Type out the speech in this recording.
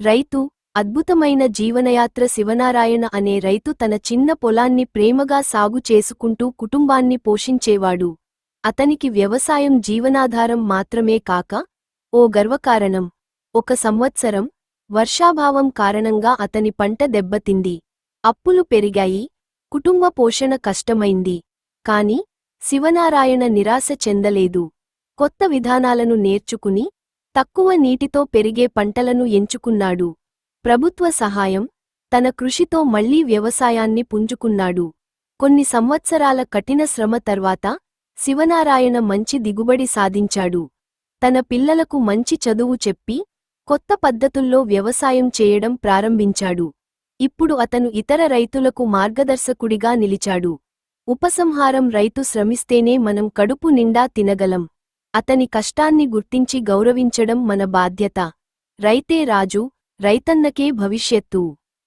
రైతు అద్భుతమైన జీవనయాత్ర. శివనారాయణ అనే రైతు తన చిన్న పొలాన్ని ప్రేమగా సాగు చేసుకుంటూ కుటుంబాన్ని పోషించేవాడు. అతనికి వ్యవసాయం జీవనాధారం మాత్రమే కాక ఓ గర్వకారణం. ఒక సంవత్సరం వర్షాభావం కారణంగా అతని పంట దెబ్బతింది. అప్పులు పెరిగాయి, కుటుంబ పోషణ కష్టమైంది. కాని శివనారాయణ నిరాశ చెందలేదు. కొత్త విధానాలను నేర్చుకుని తక్కువ నీటితో పెరిగే పంటలను ఎంచుకున్నాడు. ప్రభుత్వ సహాయం, తన కృషితో మళ్లీ వ్యవసాయాన్ని పుంజుకున్నాడు. కొన్ని సంవత్సరాల కఠిన శ్రమ తర్వాత శివనారాయణ మంచి దిగుబడి సాధించాడు. తన పిల్లలకు మంచి చదువు చెప్పి కొత్త పద్ధతుల్లో వ్యవసాయం చేయడం ప్రారంభించాడు. ఇప్పుడు అతను ఇతర రైతులకు మార్గదర్శకుడిగా నిలిచాడు. ఉపసంహారం: రైతు శ్రమిస్తేనే మనం కడుపు నిండా తినగలం. అతని కష్టాన్ని గుర్తించి గౌరవించడం మన బాధ్యత. రైతే రాజు, రైతన్నకే భవిష్యత్తు.